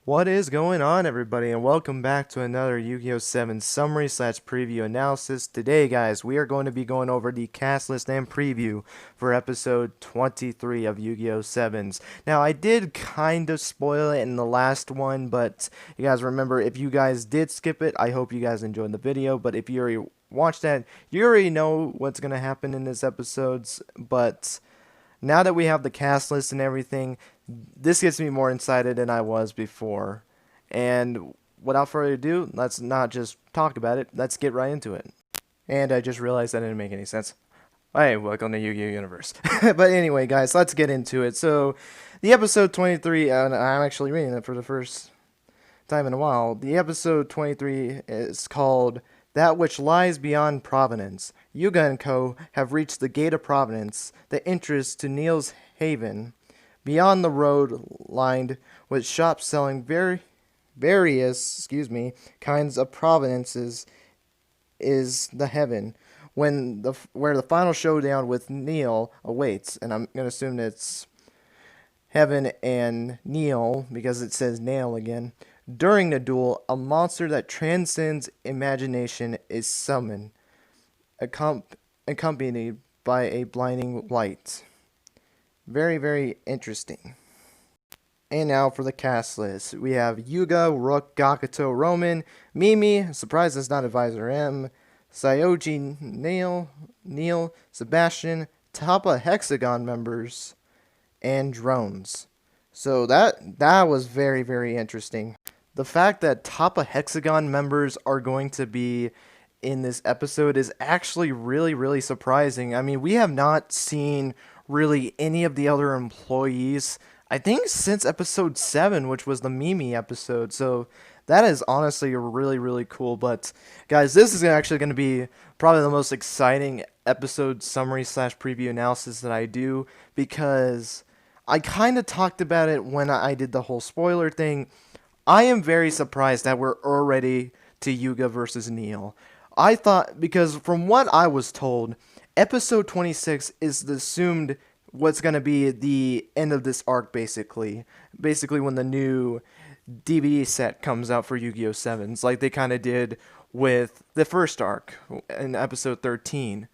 What is going on, everybody, and welcome back to another Yu-Gi-Oh! 7 summary slash preview analysis. Today, guys, we are going to be going over the cast list and preview for episode 23 of Yu-Gi-Oh! Sevens. Now, I did kind of spoil it in the last one, but you guys remember, if you guys did skip it, I hope you guys enjoyed the video, but if you already watched that, you already know what's going to happen in this episodes, but now that we have the cast list and everything, this gets me more excited than I was before. And without further ado, let's not just talk about it, let's get right into it. And I just realized that didn't make any sense. Hey, welcome to Yu-Gi-Oh! Universe. But anyway, guys, let's get into it. So, the episode 23, and I'm actually reading it for the first time in a while. The episode 23 is called That Which Lies Beyond Providence. Yugioh and Co. have reached the Gate of Providence, the entrance to Neil's Haven. Beyond the road lined with shops selling various kinds of providences is the heaven where the final showdown with Neil awaits. And I'm going to assume it's Heaven and Neil because it says Nail again. During the duel, a monster that transcends imagination is summoned, accompanied by a blinding light. Very, very interesting. And now for the cast list. We have Yugioh, Rook, Gakuto, Roman, Mimi, surprised it's not Advisor M, Sayoji, Neil, Sebastian, Tapa Hexagon members, and drones. So that was very, very interesting. The fact that Tapa Hexagon members are going to be in this episode is actually really, really surprising. I mean, we have not seen really any of the other employees, I think, since episode 7, which was the Mimi episode. So that is honestly really, really cool. But guys, this is actually going to be probably the most exciting episode summary slash preview analysis that I do, because I kind of talked about it when I did the whole spoiler thing. I am very surprised that we're already to Yugioh versus Neil. I thought, because from what I was told, episode 26 is assumed what's going to be the end of this arc, basically. Basically when the new DVD set comes out for Yu-Gi-Oh! Sevens, like they kind of did with the first arc in episode 13.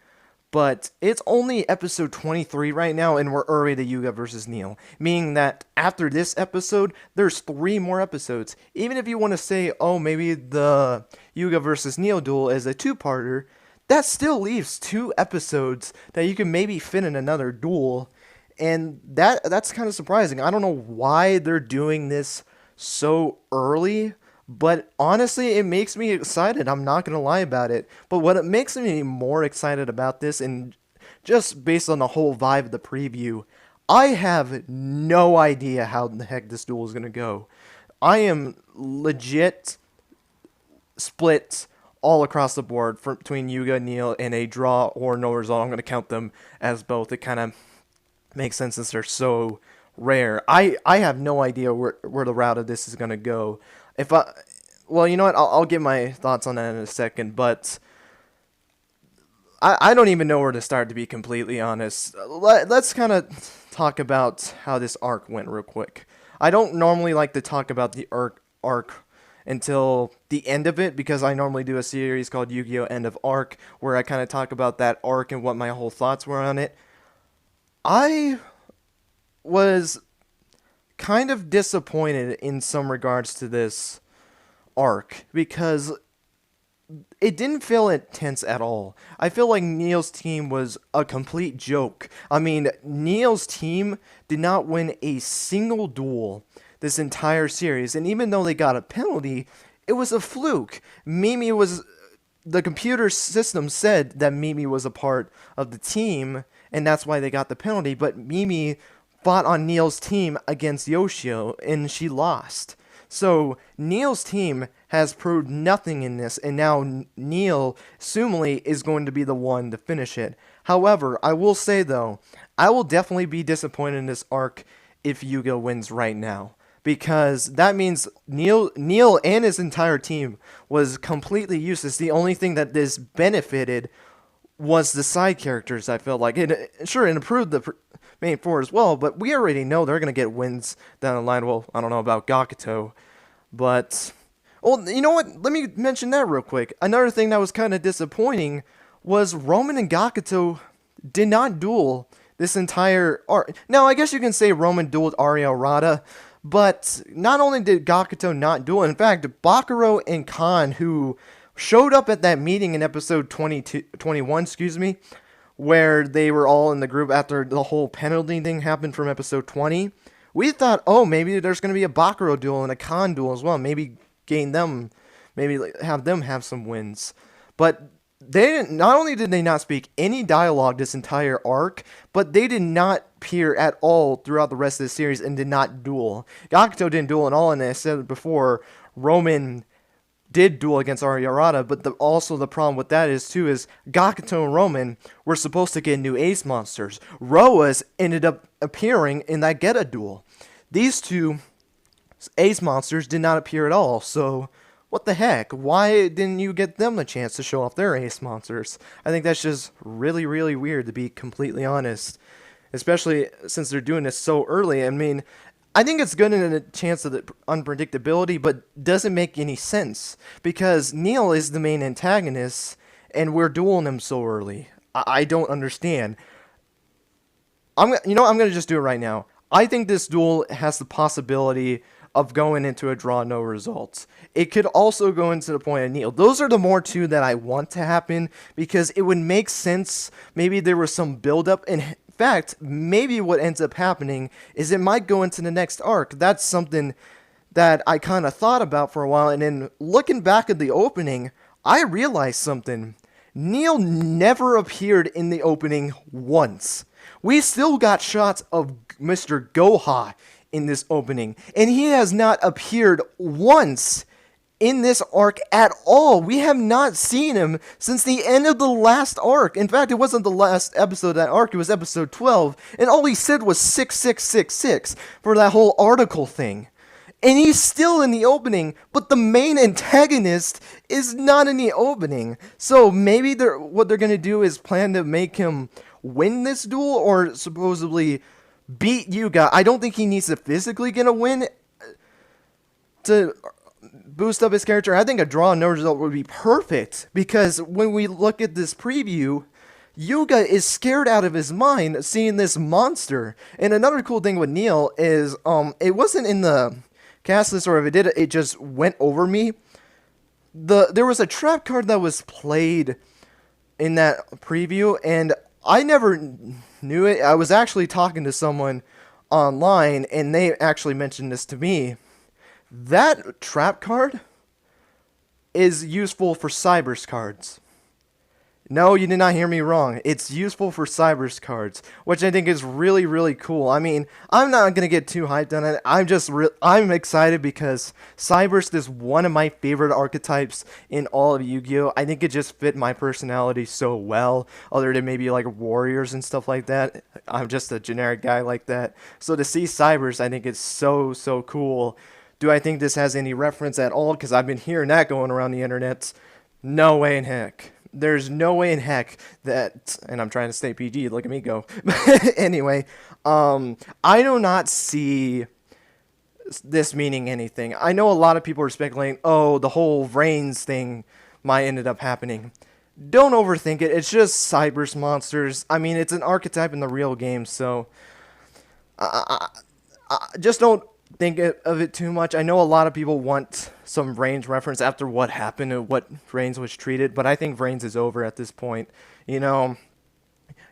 But it's only episode 23 right now, and we're already to Yugioh versus Neil. Meaning that after this episode, there's 3 more episodes. Even if you want to say, oh, maybe the Yugioh versus Neil duel is a 2-parter, that still leaves 2 episodes that you can maybe fit in another duel. And that's kind of surprising. I don't know why they're doing this so early, but honestly, it makes me excited. I'm not going to lie about it. But what makes me more excited about this, and just based on the whole vibe of the preview, I have no idea how the heck this duel is going to go. I am legit split all across the board between Yugioh and Neil in a draw or no result. I'm going to count them as both. It kind of makes sense since they're so rare. I have no idea where the route of this is going to go. Well, you know what? I'll give my thoughts on that in a second, but I don't even know where to start, to be completely honest. Let's kind of talk about how this arc went real quick. I don't normally like to talk about the arc until the end of it, because I normally do a series called Yu-Gi-Oh! End of Arc, where I kind of talk about that arc and what my whole thoughts were on it. I was kind of disappointed in some regards to this arc, because it didn't feel intense at all. I feel like Neil's team was a complete joke. I mean, Neil's team did not win a single duel this entire series, and even though they got a penalty, it was a fluke. The computer system said that Mimi was a part of the team, and that's why they got the penalty, but Mimi fought on Neil's team against Yugioh, and she lost. So Neil's team has proved nothing in this, and now Neil, assumingly, is going to be the one to finish it. However, I will say, though, I will definitely be disappointed in this arc if Yugioh wins right now, because that means Neil and his entire team was completely useless. The only thing that this benefited was the side characters. I felt like it improved the main four as well, but we already know they're going to get wins down the line. Well, I don't know about Gakuto, But, well, you know what? Let me mention that real quick. Another thing that was kind of disappointing was Roman and Gakuto did not duel this entire arc. Now, I guess you can say Roman dueled Arya Rada, but not only did Gakuto not duel, in fact, Bakuro and Khan, who showed up at that meeting in episode 21, where they were all in the group after the whole penalty thing happened from episode 20. We thought, oh, maybe there's going to be a Bakuro duel and a Khan duel as well. Maybe gain them, maybe have them have some wins. But they didn't, not only did they not speak any dialogue this entire arc, but they did not appear at all throughout the rest of the series and did not duel. Gakuto didn't duel at all, and I said before, Roman did duel against Arya, but also the problem with that is Gakuto and Roman were supposed to get new ace monsters. Roa's ended up appearing in that Geta duel. These two ace monsters did not appear at all, so what the heck? Why didn't you get them a chance to show off their ace monsters? I think that's just really, really weird, to be completely honest. Especially since they're doing this so early. I mean, I think it's good in a chance of the unpredictability, but doesn't make any sense. Because Neil is the main antagonist, and we're dueling him so early. I don't understand. I'm gonna just do it right now. I think this duel has the possibility of going into a draw, no results. It could also go into the point of Neil. Those are the more two that I want to happen, because it would make sense. Maybe there was some buildup. In fact, maybe what ends up happening is it might go into the next arc. That's something that I kind of thought about for a while, and then looking back at the opening, I realized something. Neil never appeared in the opening once. We still got shots of Mr. Goha in this opening, and he has not appeared once in this arc at all. We have not seen him since the end of the last arc. In fact, it wasn't the last episode of that arc, it was episode 12, and all he said was 6666 for that whole article thing. And he's still in the opening, but the main antagonist is not in the opening. So maybe what they're going to do is plan to make him win this duel, or supposedly beat Yuga. I don't think he needs to physically get a win to boost up his character. I think a draw, no result would be perfect, because when we look at this preview, Yuga is scared out of his mind seeing this monster. And another cool thing with Neil is, it wasn't in the cast list, or if it did, it just went over me. There was a trap card that was played in that preview, and I never knew it. I was actually talking to someone online, and they actually mentioned this to me. That trap card is useful for Cybers cards. No, you did not hear me wrong. It's useful for Cybers cards, which I think is really, really cool. I mean, I'm not going to get too hyped on it. I'm excited because Cybers is one of my favorite archetypes in all of Yu-Gi-Oh! I think it just fit my personality so well, other than maybe like warriors and stuff like that. I'm just a generic guy like that. So to see Cybers, I think it's so, so cool. Do I think this has any reference at all? Because I've been hearing that going around the internet. No way in heck. There's no way in heck that, and I'm trying to stay PG, look at me go. Anyway, I do not see this meaning anything. I know a lot of people are speculating, oh, the whole Reigns thing might end up happening. Don't overthink it. It's just Cybers monsters. I mean, it's an archetype in the real game, so I just don't think of it too much. I know a lot of people want some Reigns reference after what happened and what Reigns was treated, but I think Reigns is over at this point. You know,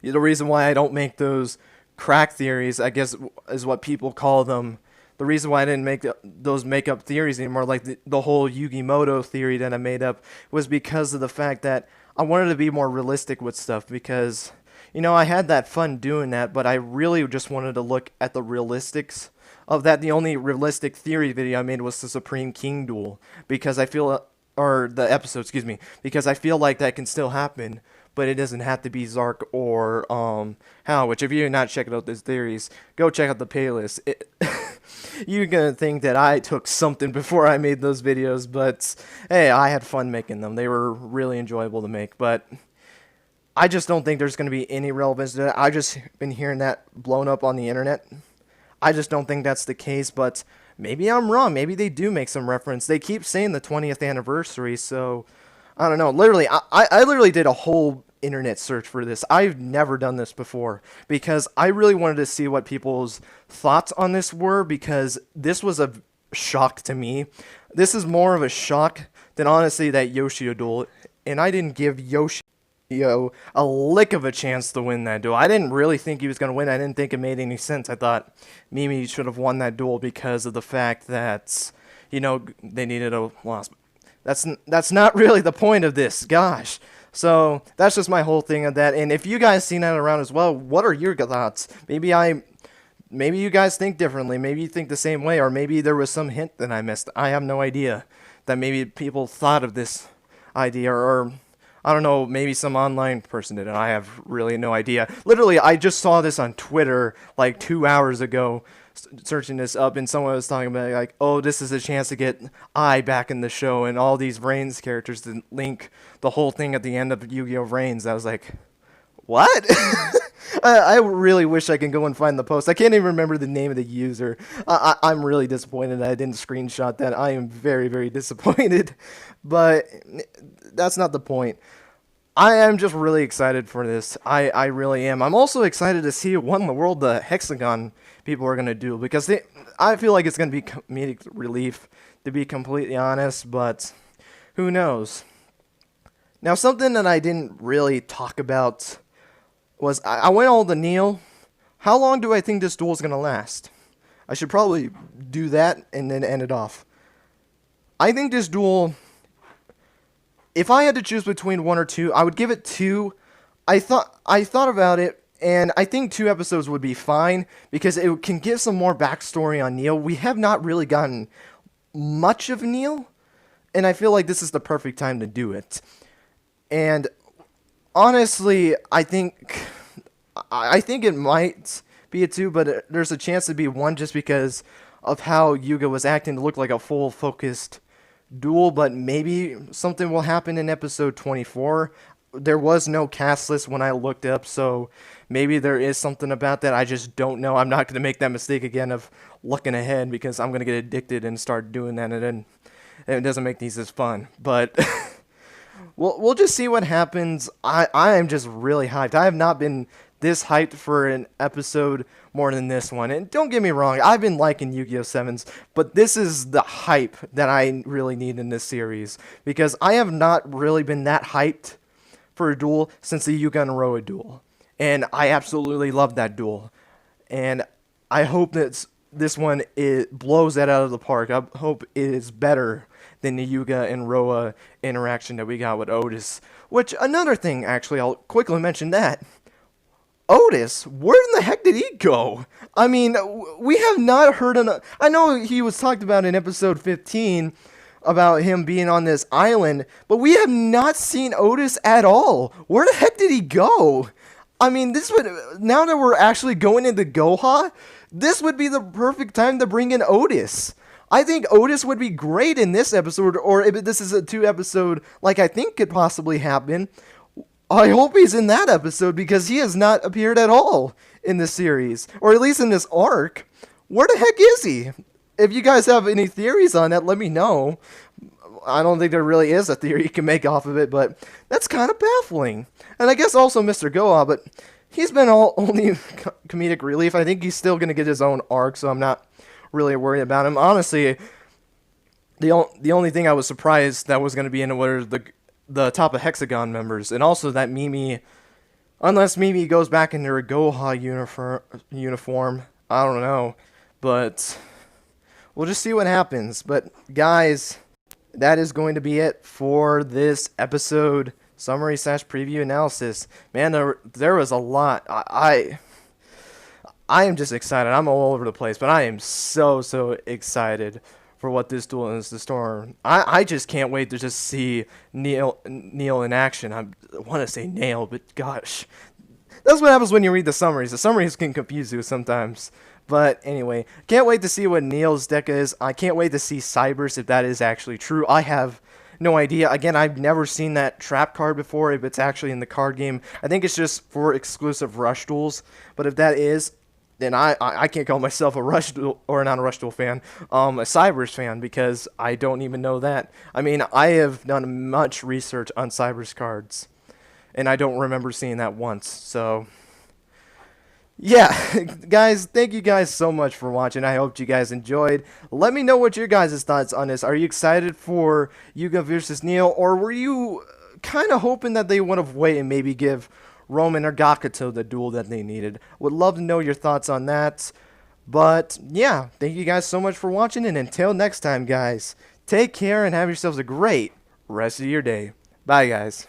the reason why I don't make those crack theories, I guess, is what people call them. The reason why I didn't make those make-up theories anymore, like the whole Yugimoto theory that I made up, was because of the fact that I wanted to be more realistic with stuff, because, you know, I had that fun doing that, but I really just wanted to look at the realistics of that. The only realistic theory video I made was the Supreme King duel, because I feel, or the episode, excuse me, because I feel like that can still happen, but it doesn't have to be Zark or How, which if you're not checking out those theories, go check out the playlist. You're gonna think that I took something before I made those videos, but hey, I had fun making them. They were really enjoyable to make, but I just don't think there's gonna be any relevance to that. I've just been hearing that blown up on the internet. I just don't think that's the case, but maybe I'm wrong. Maybe they do make some reference. They keep saying the 20th anniversary, so I don't know. Literally, I literally did a whole internet search for this. I've never done this before because I really wanted to see what people's thoughts on this were because this was a shock to me. This is more of a shock than honestly that Yoshio duel, and I didn't give Yoshio a lick of a chance to win that duel. I didn't really think he was going to win. I didn't think it made any sense. I thought Mimi should have won that duel because of the fact that, they needed a loss. That's not really the point of this. Gosh. So that's just my whole thing of that. And if you guys seen that around as well, what are your thoughts? Maybe you guys think differently. Maybe you think the same way, or maybe there was some hint that I missed. I have no idea that maybe people thought of this idea, or I don't know, maybe some online person did it. I have really no idea. Literally, I just saw this on Twitter like 2 hours ago, searching this up, and someone was talking about it, like, oh, this is a chance to get I back in the show, and all these Reigns characters to link the whole thing at the end of Yu-Gi-Oh! Reigns. I was like, what? I really wish I can go and find the post. I can't even remember the name of the user. I'm really disappointed that I didn't screenshot that. I am very, very disappointed. But that's not the point. I am just really excited for this. I really am. I'm also excited to see what in the world the Hexagon people are going to do. Because I feel like it's going to be comedic relief, to be completely honest. But who knows? Now, something that I didn't really talk about was I went all to Neil. How long do I think this duel is going to last? I should probably do that and then end it off. I think this duel, if I had to choose between 1 or 2, I would give it 2. I thought about it, and I think 2 episodes would be fine because it can give some more backstory on Neil. We have not really gotten much of Neil, and I feel like this is the perfect time to do it. And honestly, I think it might be a 2, but there's a chance to be 1 just because of how Yugioh was acting to look like a full focused duel, but maybe something will happen in episode 24. There was no cast list when I looked up, so maybe there is something about that. I just don't know. I'm not going to make that mistake again of looking ahead because I'm going to get addicted and start doing that, and then it doesn't make these as fun. But we'll just see what happens. I am just really hyped. I have not been this hyped for an episode more than this one. And don't get me wrong, I've been liking Yugioh Sevens, but this is the hype that I really need in this series. Because I have not really been that hyped for a duel since the Yuga and Roa duel. And I absolutely love that duel. And I hope that this one blows that out of the park. I hope it is better than the Yuga and Roa interaction that we got with Otis. Which, another thing, actually, I'll quickly mention that. Otis, where in the heck did he go? I mean, we have not heard I know he was talked about in episode 15 about him being on this island, but we have not seen Otis at all. Where the heck did he go? I mean, now that we're actually going into Goha, this would be the perfect time to bring in Otis. I think Otis would be great in this episode, or if this is a 2 episode like I think could possibly happen, I hope he's in that episode because he has not appeared at all in this series, or at least in this arc. Where the heck is he? If you guys have any theories on that, let me know. I don't think there really is a theory you can make off of it, but that's kind of baffling. And I guess also Mr. Goa, but he's been only comedic relief. I think he's still going to get his own arc, so I'm not really worried about him. Honestly, the only thing I was surprised that was going to be in it were the top of Hexagon members, and also that Mimi, unless Mimi goes back into her Goha uniform, I don't know, but we'll just see what happens. But guys, that is going to be it for this episode summary / preview analysis. Man, there was a lot. I am just excited. I'm all over the place, but I am so excited for what this duel is to store. I just can't wait to just see Neil in action. I want to say Nail, but gosh. That's what happens when you read the summaries. The summaries can confuse you sometimes. But anyway, can't wait to see what Neil's deck is. I can't wait to see Cybers if that is actually true. I have no idea. Again, I've never seen that trap card before if it's actually in the card game. I think it's just for exclusive rush duels. But if that is, and I can't call myself a Rush Duel, or not a Rush Duel fan, a Cybers fan, because I don't even know that. I mean, I have done much research on Cybers cards, and I don't remember seeing that once. So, yeah, guys, thank you guys so much for watching. I hope you guys enjoyed. Let me know what your guys' thoughts on this. Are you excited for Yugioh versus Neil, or were you kind of hoping that they would have waited and maybe give Roman or Gakuto the duel that they needed? Would love to know your thoughts on that. But yeah, thank you guys so much for watching, and until next time, guys, take care and have yourselves a great rest of your day. Bye, guys.